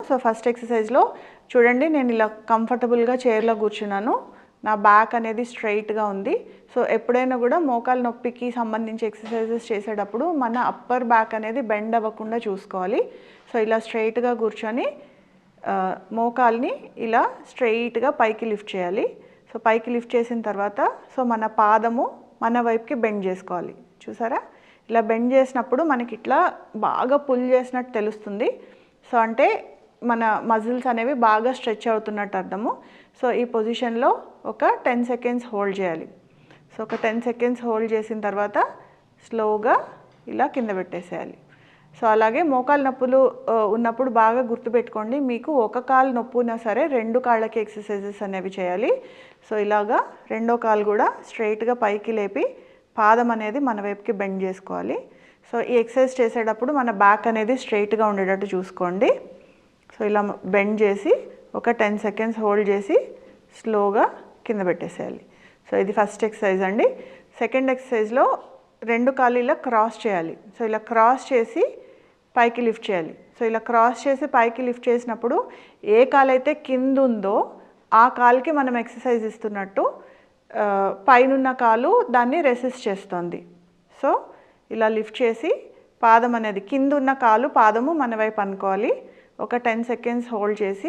So first ఎక్సర్సైజ్లో చూడండి, నేను ఇలా కంఫర్టబుల్గా చైర్లో కూర్చున్నాను. నా బ్యాక్ అనేది స్ట్రైట్గా ఉంది. సో ఎప్పుడైనా కూడా మోకాలు నొప్పికి సంబంధించి ఎక్సర్సైజెస్ చేసేటప్పుడు మన అప్పర్ బ్యాక్ అనేది బెండ్ అవ్వకుండా చూసుకోవాలి. సో ఇలా స్ట్రైట్గా కూర్చొని మోకాల్ని ఇలా స్ట్రైట్గా పైకి లిఫ్ట్ చేయాలి. సో పైకి లిఫ్ట్ చేసిన తర్వాత సో మన పాదము మన వైపుకి బెండ్ చేసుకోవాలి. చూసారా, ఇలా బెండ్ చేసినప్పుడు మనకి ఇట్లా బాగా పుల్ చేసినట్టు తెలుస్తుంది. సో అంటే మన మజిల్స్ అనేవి బాగా స్ట్రెచ్ అవుతున్నట్టు అర్థము. సో ఈ పొజిషన్లో ఒక 10 సెకండ్స్ హోల్డ్ చేయాలి. సో ఒక 10 సెకండ్స్ హోల్డ్ చేసిన తర్వాత స్లోగా ఇలా కింద పెట్టేసేయాలి. సో అలాగే మోకాలు నొప్పులు ఉన్నప్పుడు బాగా గుర్తుపెట్టుకోండి, మీకు ఒక కాలు నొప్పి ఉన్నా సరే 2 కాళ్ళకి ఎక్సర్సైజెస్ అనేవి చేయాలి. సో ఇలాగా రెండో కాలు కూడా స్ట్రైట్గా పైకి లేపి పాదం అనేది మన వైపుకి బెండ్ చేసుకోవాలి. సో ఈ ఎక్సర్సైజ్ చేసేటప్పుడు మన బ్యాక్ అనేది స్ట్రైట్గా ఉండేటట్టు చూసుకోండి. సో ఇలా బెండ్ చేసి ఒక 10 సెకండ్స్ హోల్డ్ చేసి స్లోగా కింద పెట్టేసేయాలి. సో ఇది ఫస్ట్ ఎక్సర్సైజ్ అండి. సెకండ్ ఎక్సర్సైజ్లో 2 కాళ్ళు ఇలా క్రాస్ చేయాలి. సో ఇలా క్రాస్ చేసి పైకి లిఫ్ట్ చేయాలి. సో ఇలా క్రాస్ చేసి పైకి లిఫ్ట్ చేసినప్పుడు ఏ కాలు అయితే కింద ఉందో ఆ కాలుకి మనం ఎక్సర్సైజ్ ఇస్తున్నట్టు పైనున్న కాలు దాన్ని రెసిస్ట్ చేస్తుంది. సో ఇలా లిఫ్ట్ చేసి పాదం అనేది కింద ఉన్న కాలు పాదము మన వైపు అనుకోవాలి. ఒక 10 సెకండ్స్ హోల్డ్ చేసి